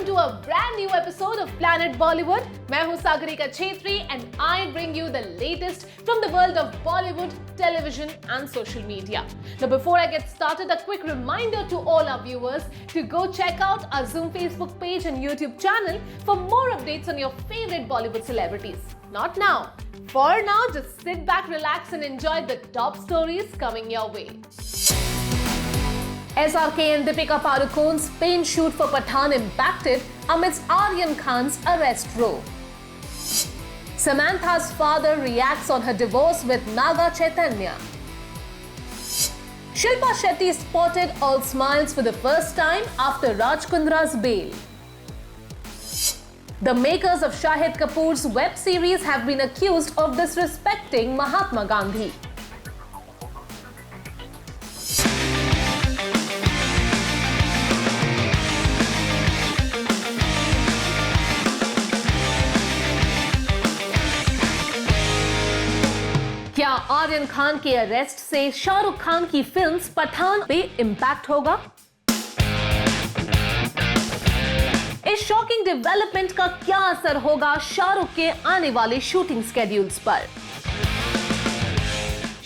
welcome to a brand new episode of Planet Bollywood. मैं हूँ Sagarika Chhetri and I bring you the latest from the world of Bollywood, television and social media. Now before I get started, a quick reminder to all our viewers to go check out our Zoom Facebook page and YouTube channel for more updates on your favorite Bollywood celebrities. Not now. For now, just sit back, relax and enjoy the top stories coming your way. SRK and Deepika Padukone's Spain shoot for Pathaan impacted amidst Aryan Khan's arrest row. Samantha's father reacts on her divorce with Naga Chaitanya. Shilpa Shetty spotted all smiles for the first time after Raj Kundra's bail. The makers of Shahid Kapoor's web series have been accused of disrespecting Mahatma Gandhi. क्या आर्यन खान के arrest से शाहरुख खान की film Pathan पे impact होगा? इस shocking development का क्या असर होगा शाहरुख के आने वाले शूटिंग स्केड्यूल्स पर?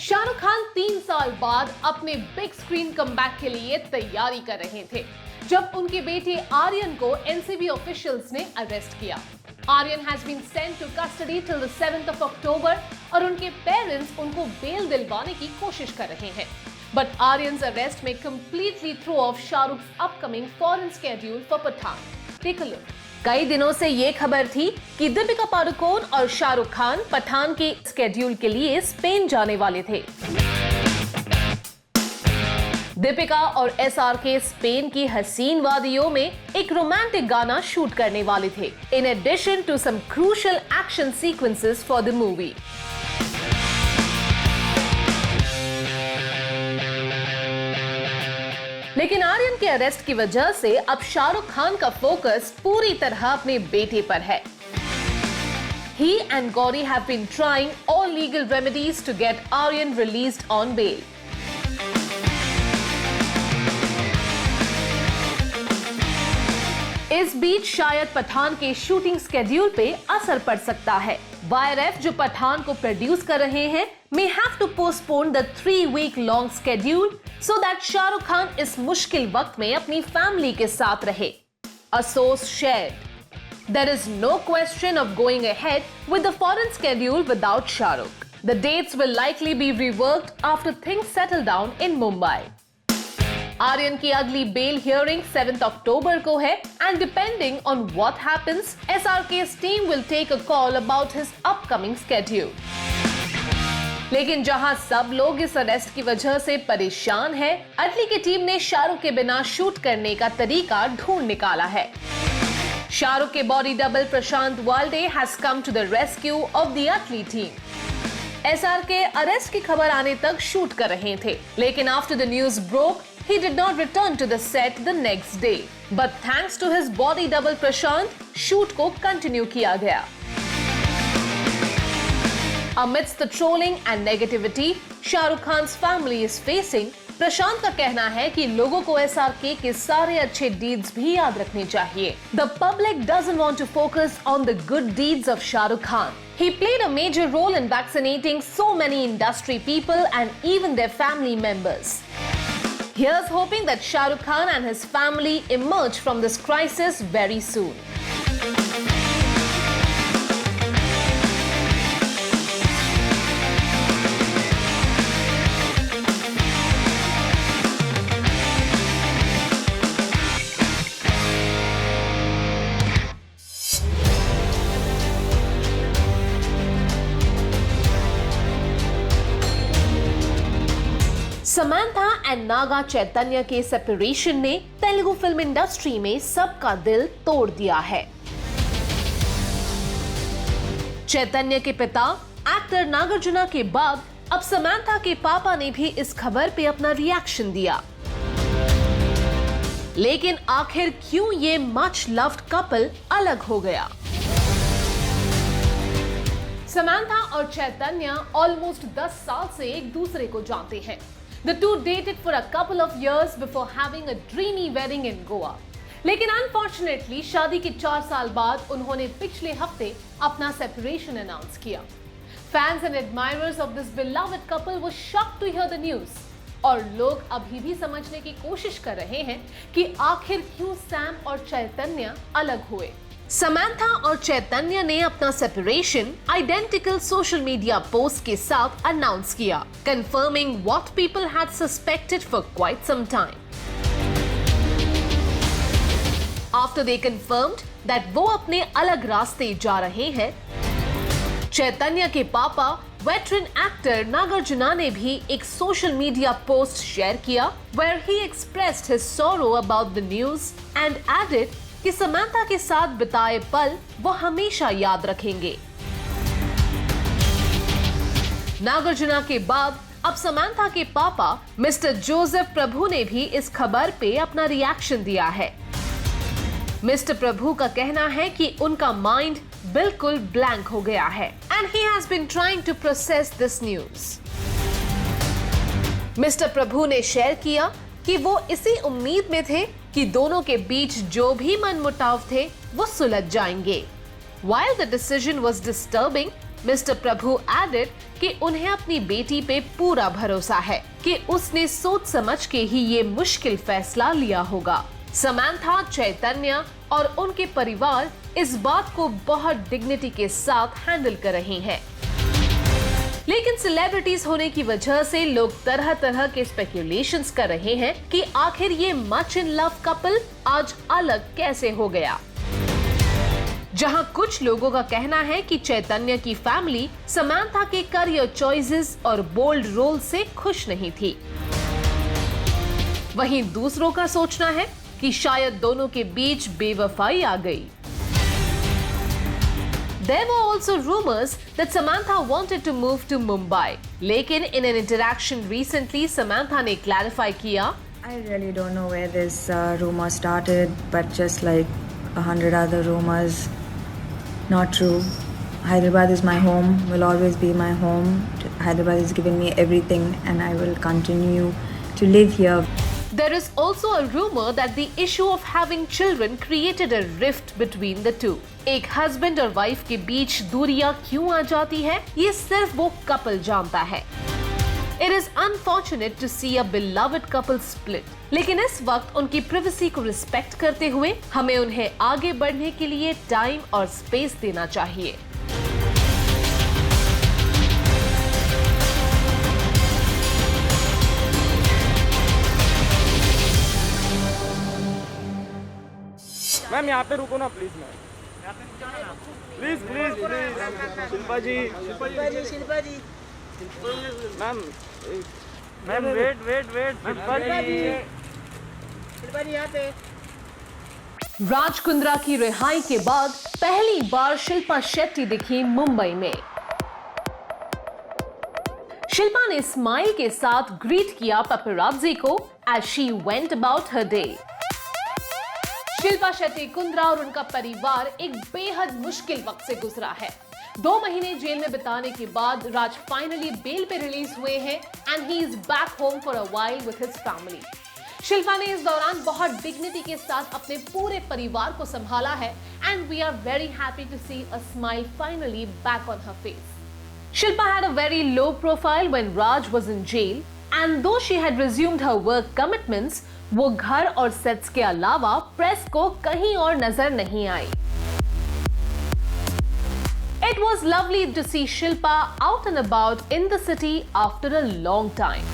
शाहरुख खान 3 साल बाद अपने बिग स्क्रीन कमबैक के लिए तैयारी कर रहे थे जब उनके बेटे आर्यन को एनसीबी ऑफिशियल्स ने अरेस्ट किया। Aryan has been sent to custody till the 7th of October और उनके पेरेंट्स उनको बेल दिलवाने की कोशिश कर रहे हैं। बट आर्यन्स अरेस्ट में completely throw off Shahrukh's upcoming foreign schedule for Pathaan. Take a look. कई दिनों से ये खबर थी कि दीपिका पादुकोण और शाहरुख खान पठान के स्केड्यूल के लिए स्पेन जाने वाले थे। दीपिका और SRK स्पेन की हसीन वादियों में एक रोमांटिक गाना शूट करने वाले थे, in addition to some crucial action sequences for the movie. लेकिन आर्यन के अरेस्ट की वजह से अब शाहरुख खान का फोकस पूरी तरह अपने बेटे पर है। He and Gauri have been trying all legal remedies to get Aryan released on bail. इस बीच शायद पठान के शूटिंग स्केड्यूल पे असर पड़ सकता है। YRF जो पठान को प्रोड्यूस कर रहे हैं may have to postpone the 3-week long schedule so that Shahrukh Khan इस मुश्किल वक्त में अपनी फैमिली के साथ रहे। A source shared. There is no question of going ahead with the foreign schedule without Shahrukh. The dates will likely be reworked after things settle down in Mumbai. Aryan की अगली बेल हियरिंग 7th October को है and depending on what happens, SRK's team will take a call about his upcoming schedule. लेकिन जहां सब लोग इस arrest की वजह से परेशान हैं, अटली की टीम ने शाहरुख के बिना शूट करने का तरीका ढूंढ निकाला है। शाहरुख के body double Prashant Walde has come to the rescue of the Atlee team. SRK arrest की खबर आने तक शूट कर रहे थे, लेकिन after the news broke, he did not return to the set the next day. But thanks to his body double Prashant, shoot को continue किया गया। Amidst the trolling and negativity Shahrukh Khan's family is facing, प्रशांत का कहना है कि लोगों को SRK के सारे अच्छे deeds भी याद रखने चाहिए। The public doesn't want to focus on the good deeds of Shahrukh Khan. He played a major role in vaccinating so many industry people and even their family members. Here's hoping that Shahrukh Khan and his family emerge from this crisis very soon. Samantha and Naga Chaitanya के separation ने Telugu film industry में सबका दिल तोड़ दिया है। चैतन्य के पिता एक्टर नागार्जुना के बाद अब समांथा के पापा ने भी इस खबर पे अपना रिएक्शन दिया। लेकिन आखिर क्यों ये मच लव्ड कपल अलग हो गया? समांथा और चैतन्य ऑलमोस्ट 10 साल से एक दूसरे को जानते हैं। The two dated for a couple of years before having a dreamy wedding in Goa. लेकिन अनफॉर्चुनेटली शादी के 4 साल बाद उन्होंने पिछले हफ्ते अपना सेपरेशन अनाउंस किया। Fans and admirers of this beloved couple were shocked to hear the news और लोग अभी भी समझने की कोशिश कर रहे हैं कि आखिर क्यों सैम और चैतन्य अलग हुए। समंथा और चैतन्य ने अपना separation identical social media post के साथ अनाउंस किया, confirming what people had suspected for quite some time. After they confirmed that वो अपने अलग रास्ते जा रहे हैं, चैतन्य के पापा वेटरन एक्टर नागार्जुना ने भी एक सोशल मीडिया पोस्ट शेयर किया where he expressed his sorrow about the news and added कि समंथा के साथ बिताए पल वो हमेशा याद रखेंगे। नागार्जुना के बाद अब समंथा के पापा मिस्टर जोसेफ प्रभु ने भी इस खबर पे अपना रिएक्शन दिया है। मिस्टर प्रभु का कहना है कि उनका माइंड बिल्कुल ब्लैंक हो गया है and he has been trying to process this news. Mister Prabhu ने शेयर किया कि वो इसी उम्मीद में थे कि दोनों के बीच जो भी मनमुटाव थे वो सुलझ जाएंगे। While the decision was disturbing, mister Prabhu added कि उन्हें अपनी बेटी पे पूरा भरोसा है कि उसने सोच समझ के ही ये मुश्किल फैसला लिया होगा। समंथा, चैतन्य और उनके परिवार इस बात को बहुत डिग्निटी के साथ हैंडल कर रहे हैं, लेकिन सेलिब्रिटीज होने की वजह से लोग तरह तरह के स्पेक्यूलेशंस कर रहे हैं कि आखिर ये मच इन लव कपल आज अलग कैसे हो गया। जहां कुछ लोगों का कहना है कि चैतन्य की फैमिली समंथा के करियर चॉइसेस और बोल्ड रोल से खुश नहीं थी, वहीं दूसरों का सोचना है कि शायद दोनों के बीच बेवफाई आ गई। There were also rumors that Samantha wanted to move to Mumbai. लेकिन in an interaction recently, Samantha ने clarify किया, I really don't know where this rumor started, but just like 100 other rumors, not true. Hyderabad is my home, will always be my home. Hyderabad has given me everything and I will continue to live here. There is also a rumor that the issue of having children created a rift between the two. एक husband और wife के बीच दूरियां क्यों आ जाती है, ये सिर्फ वो कपल जानता है। It is unfortunate to see a beloved couple split. लेकिन इस वक्त उनकी प्राइवेसी को रिस्पेक्ट करते हुए हमें उन्हें आगे बढ़ने के लिए टाइम और स्पेस देना चाहिए। मैम यहाँ पे रुको ना please ma'am, please please please. Shilpa ji ma'am, ma'am wait wait wait. Shilpa ji यहाँ पे। राज कुंद्रा की रिहाई के बाद पहली बार शिल्पा शेट्टी दिखी मुंबई में। शिल्पा ने स्माइल के साथ ग्रीट किया पेपराज़ी को as she went about her day. Shilpa Shetty, Kundra और उनका परिवार एक बेहद मुश्किल वक्त से गुजरा है। 2 महीने जेल में बिताने के बाद राज फाइनली बेल पे रिलीज हुए हैं and he is back home for a while with his family. Shilpa ने इस दौरान बहुत डिग्निटी के साथ अपने पूरे परिवार को संभाला है and we are very happy to see a smile finally back on her face. Shilpa had a very low profile when Raj was in jail, and though she had resumed her work commitments, वो घर और sets के अलावा press को कहीं और नजर नहीं आई। It was lovely to see Shilpa out and about in the city after a long time.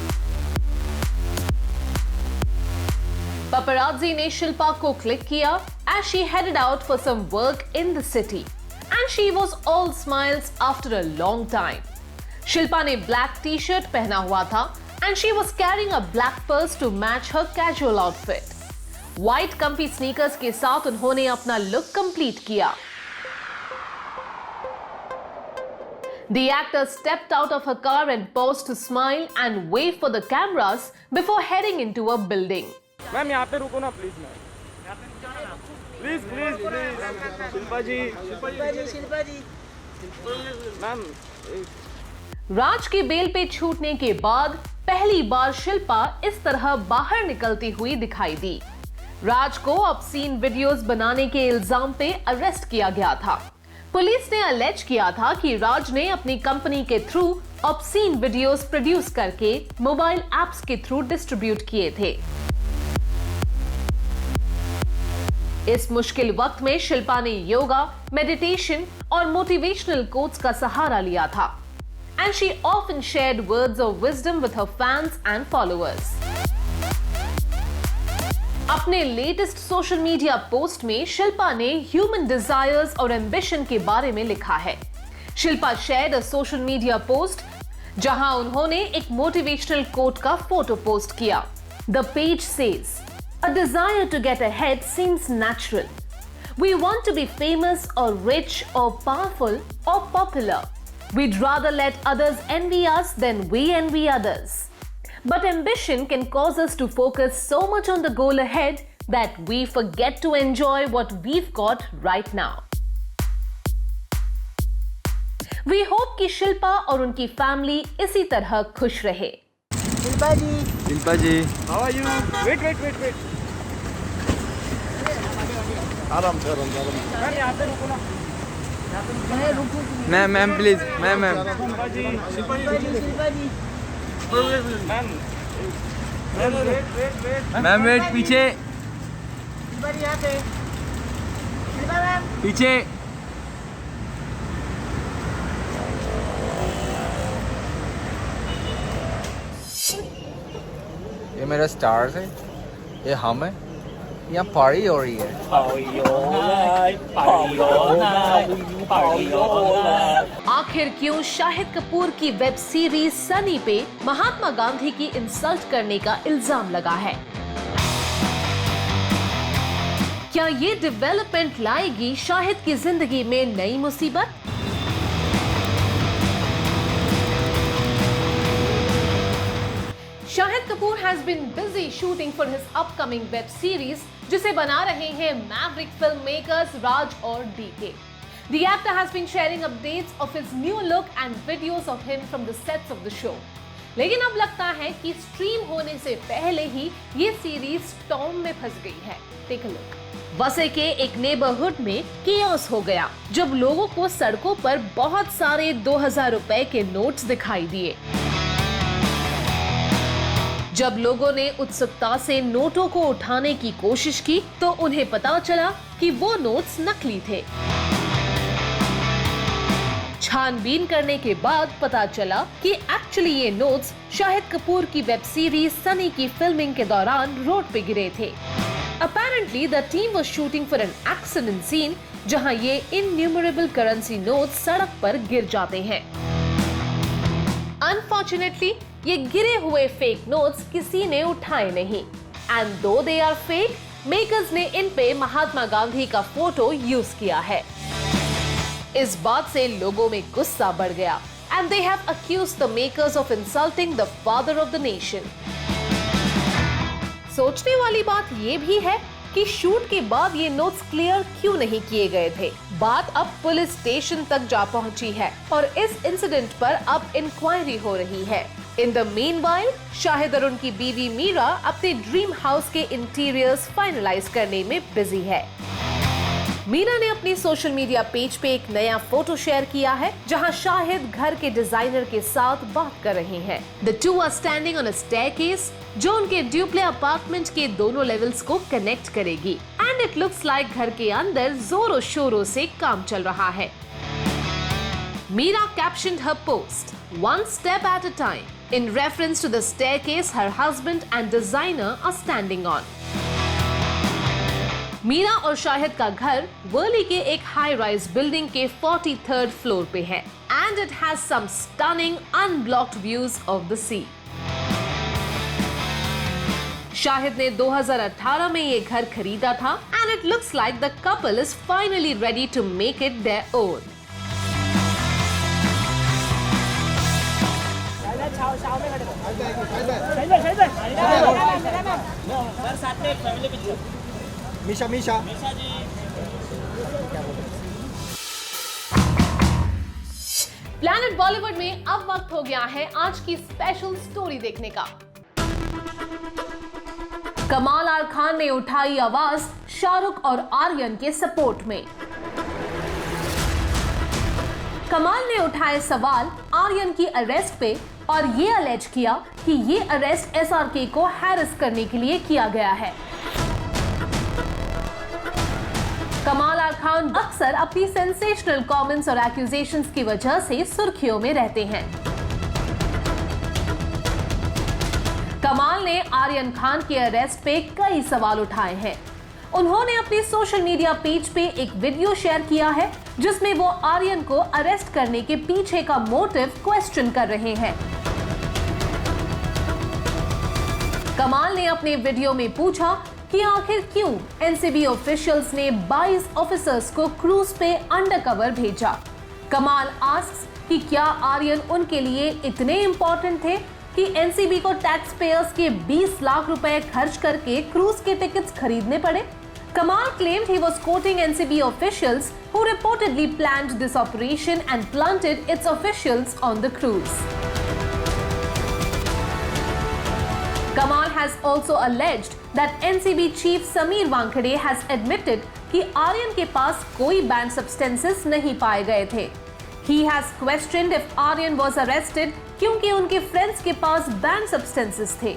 Paparazzi ने शिल्पा को क्लिक किया as she headed out for some work in the city, and she was all smiles after a long time. Shilpa ने black t-shirt पहना हुआ था and she was carrying a black purse to match her casual outfit. White comfy sneakers के साथ उन्होंने अपना look complete किया. The actor stepped out of her car and paused to smile and wave for the cameras before heading into a building. Ma'am यहाँ पे रुको ना please ma'am, please please please. Shilpa ji ma'am. Raj के बेल पे छूटने के बाद पहली बार शिल्पा इस तरह बाहर निकलती हुई दिखाई दी। राज को ऑब्सीन वीडियोस बनाने के इल्जाम पे अरेस्ट किया गया था। पुलिस ने अलेज किया था कि राज ने अपनी कंपनी के थ्रू ऑब्सीन वीडियोस प्रोड्यूस करके मोबाइल एप्स के थ्रू डिस्ट्रीब्यूट किए थे। इस मुश्किल वक्त में शिल्पा ने योगा, मेडिटेशन और मोटिवेशनल कोट्स का सहारा लिया था। And she often shared words of wisdom with her fans and followers. अपने लेटेस्ट सोशल मीडिया पोस्ट में शिल्पा ने ह्यूमन डिजायर्स और एम्बिशन के बारे में लिखा है। Shilpa shared a social media post जहां उन्होंने एक मोटिवेशनल कोट का फोटो पोस्ट किया। The page says, "A desire to get ahead seems natural. We want to be famous or rich or powerful or popular. We'd rather let others envy us than we envy others. But ambition can cause us to focus so much on the goal ahead that we forget to enjoy what we've got right now." We hope कि शिल्पा और उनकी family इसी तरह खुश रहे। शिल्पा जी, how are you? Wait. आराम से। Ma'am यहाँ पे रुको ना। Ma'am please, ma'am ma'am wait, पीछे पीछे। ये मेरा स्टार्स है, ये हम है, यहाँ पार्टी हो रही है। आखिर क्यों शाहिद कपूर की वेब सीरीज सनी पे महात्मा गांधी की इंसल्ट करने का इल्जाम लगा है? क्या ये डेवलपमेंट लाएगी शाहिद की जिंदगी में नई मुसीबत? Shahid Kapoor has been busy shooting for his upcoming web series, जिसे बना रहे हैं मैवरिक फिल्ममेकर्स राज और DK. The actor has been sharing updates of his new look and videos of him from the sets of the show. लेकिन अब लगता है कि स्ट्रीम होने से पहले ही ये सीरीज स्टॉर्म में फंस गई है। Take a look. वसे के एक नेबरहुड में केओस हो गया जब लोगों को सड़कों पर बहुत सारे 2000 रुपए के नोट्स दिखाई दिए। जब लोगों ने उत्सुकता से नोटों को उठाने की कोशिश की तो उन्हें पता चला कि वो नोट्स नकली थे। छानबीन करने के बाद पता चला कि एक्चुअली ये नोट्स शाहिद कपूर की वेब सीरीज सनी की फिल्मिंग के दौरान रोड पे गिरे थे। Apparently, the team was shooting for an accident scene जहां ये innumerable currency notes सड़क पर गिर जाते हैं। Unfortunately, ये गिरे हुए फेक नोट्स किसी ने उठाए नहीं। एंड दो दे आर फेक, मेकर्स ने इन पे महात्मा गांधी का फोटो यूज किया है। इस बात से लोगों में गुस्सा बढ़ गया and they have accused the makers of insulting the father of the nation. सोचने वाली बात ये भी है कि शूट के बाद ये नोट्स क्लियर क्यों नहीं किए गए थे। बात अब पुलिस स्टेशन तक जा पहुंची है और इस इंसिडेंट पर अब इंक्वायरी हो रही है। इन द मीनवाइल, शाहिद और उनकी बीवी मीरा अपने ड्रीम हाउस के इंटीरियर्स फाइनलाइज करने में बिजी है। मीरा ने अपनी सोशल मीडिया पेज पे एक नया फोटो शेयर किया है जहां शाहिद घर के डिजाइनर के साथ बात कर रहे हैं। The two are standing on a staircase जो उनके ड्यूप्ले अपार्टमेंट के दोनों लेवल्स को कनेक्ट करेगी एंड इट लुक्स लाइक घर के अंदर जोरों शोरों से काम चल रहा है। Meera captioned her post, "One step at a time," in reference to the staircase her husband and designer are standing on. Meera और शाहिद का घर वर्ली के एक हाई राइज बिल्डिंग के 43rd फ्लोर पे है and it has some stunning unblocked views of the sea. Shahid ने 2018 में ये घर खरीदा था and it looks like the couple is finally ready to make it their own. Misha planet Bollywood में अब वक्त हो गया है आज की स्पेशल स्टोरी देखने का। कमाल आर खान ने उठाई आवाज शाहरुख और आर्यन के सपोर्ट में। कमाल ने उठाए सवाल आर्यन की अरेस्ट पे और ये अलेज किया कि ये अरेस्ट एसआरके को हैरेस करने के लिए किया गया है। कमाल आर खान अक्सर अपनी सेंसेशनल कमेंट्स और एक्यूजेशंस की वजह से सुर्खियों में रहते हैं। कमाल ने आर्यन खान के अरेस्ट पे कई सवाल उठाए हैं। उन्होंने अपने सोशल मीडिया पेज पे एक वीडियो शेयर किया है जिसमें वो आर्यन को अरेस्ट करने के पीछे का मोटिव क्वेश्चन कर रहे हैं। कमाल ने अपने वीडियो में पूछा कि आखिर क्यों एनसीबी ऑफिशियल्स ने 22 ऑफिसर्स को क्रूज पे अंडरकवर भेजा। कमाल आस्क्स कि क्या आर्यन उनके लिए इतने इंपॉर्टेंट थे कि एनसीबी को टैक्स पेयर्स के 20 लाख रुपए खर्च करके क्रूज के टिकट्स खरीदने पड़े। Kamal claimed he was quoting NCB officials who reportedly planned this operation and planted its officials on the cruise. Kamal has also alleged that NCB chief Sameer Wankhede has admitted कि आर्यन के पास कोई banned substances नहीं पाए गए थे. He has questioned if Aryan was arrested क्योंकि उनके friends के पास banned substances थे.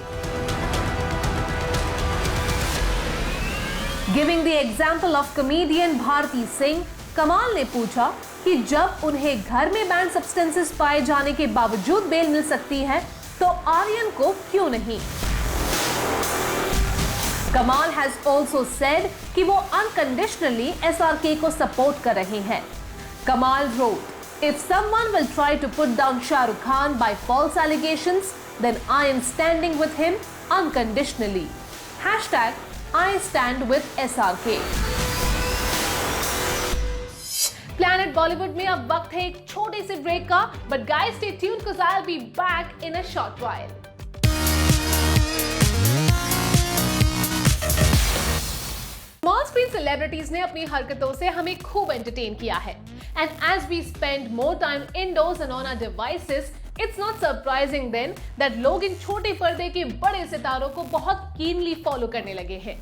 Giving the example of comedian Bharti Singh, कमाल ने पूछा कि जब उन्हें घर में बैन सब्सटेंसेस पाए जाने के बावजूद बेल मिल सकती है तो आर्यन को क्यों नहीं। कमाल has also said कि वो unconditionally SRK को सपोर्ट कर रहे हैं। कमाल wrote, "If someone will try to put down Shah Rukh Khan by false allegations, then I am standing with him unconditionally." I stand with SRK. Planet Bollywood में अब वक्त है एक छोटे से ब्रेक का, but guys stay tuned because I'll be back in a short while. Small screen celebrities ने अपनी हरकतों से हमें खूब एंटरटेन किया है. And as we spend more time indoors and on our devices, it's not surprising then that लोग इन छोटे पर्दे के बड़े सितारों को बहुत keenly follow करने लगे हैं.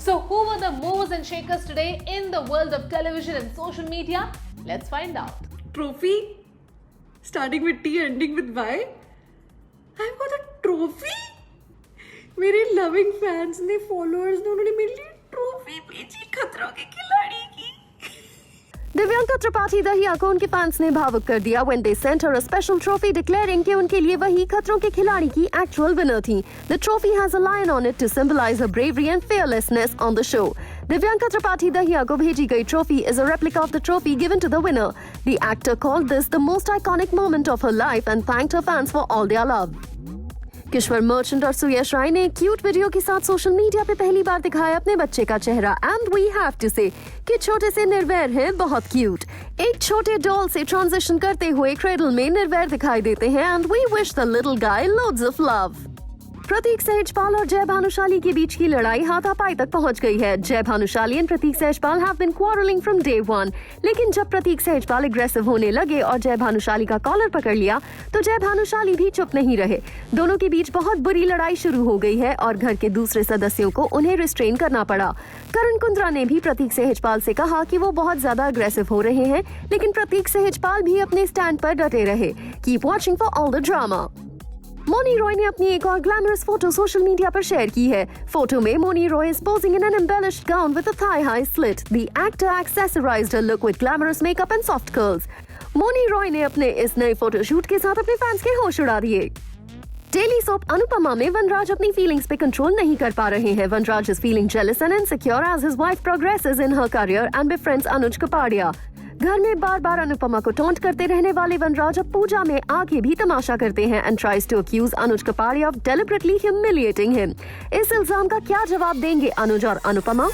So who were the movers and shakers today in the world of television and social media? Let's find out. Trophy, starting with T, ending with Y. I've got a trophy. मेरे loving fans ने, followers ने, उन्होंने मेरे लिए trophy भेजी खतरों के खिलाड़ी की. दिव्यांका त्रिपाठी दहिया को उनके फैंस ने भावुक कर दिया when they sent her a special trophy declaring कि उनके लिए वही खतरों के खिलाड़ी की actual winner थी. The trophy has a lion on it to symbolize her bravery and fearlessness on the show. Divyanka Tripathi Dahiya को भेजी गई trophy is a replica of the trophy given to the winner. The actor called this the most iconic moment of her life and thanked her fans for all their love. Kishwar Merchant और सुयश राय ने cute video के साथ social media पे पहली बार दिखाया अपने बच्चे का चेहरा एंड वी हैव टू से कि छोटे से निर्वैर हैं बहुत क्यूट. एक छोटे डॉल से ट्रांजिशन करते हुए क्रेडल में निर्वैर दिखाई देते हैं and we wish the little guy loads of love. Prateik Sehajpal और जय भानुशाली के बीच की लड़ाई हाथापाई तक पहुंच गई है. Jay Bhanushali and Pratik Sehajpal have been quarrelling from day one. लेकिन जब प्रतीक सहजपाल एग्रेसिव होने लगे और जय भानुशाली का कॉलर पकड़ लिया तो जय भानुशाली भी चुप नहीं रहे. दोनों के बीच बहुत बुरी लड़ाई शुरू हो गई है और घर के दूसरे सदस्यों को उन्हें रिस्ट्रेन करना पड़ा. करण कुंद्रा ने भी प्रतीक सहजपाल से कहा कि वो बहुत ज्यादा अग्रेसिव हो रहे हैं, लेकिन प्रतीक सहजपाल भी अपने स्टैंड पर डटे रहे. Keep watching for all the drama. Mouni Roy ने अपनी एक और ग्लैमरस फोटो सोशल मीडिया पर शेयर की है. फोटो में Mouni Roy is posing in an embellished gown with a thigh high slit. The actor accessorized her look with glamorous makeup and soft curls. Mouni Roy ने अपने इस नए फोटोशूट के साथ अपने फैंस के होश उड़ा दिए. डेली सोप अनुपमा में वनराज अपनी फीलिंग्स पे कंट्रोल नहीं कर पा रहे हैं. Vanraj is feeling jealous and insecure as his wife progresses in her career and befriends Anuj Kapadia. घर में बार बार अनुपमा को टॉन्ट करते रहने वाले वनराज अब पूजा में आके भी तमाशा करते हैं and tries to accuse Anuj Kapadia of deliberately humiliating him. इस इल्जाम का क्या जवाब देंगे अनुज और Anupama?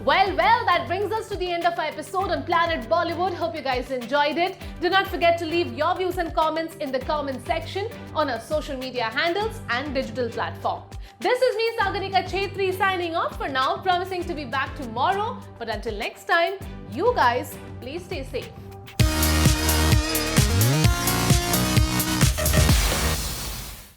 Well, that brings us to the end of our episode on Planet Bollywood. Hope you guys enjoyed it. Do not forget to leave your views and comments in the comment section on our social media handles and digital platform. This is me, Sagarika Chhetri, signing off for now, promising to be back tomorrow. But until next time, you guys, please stay safe.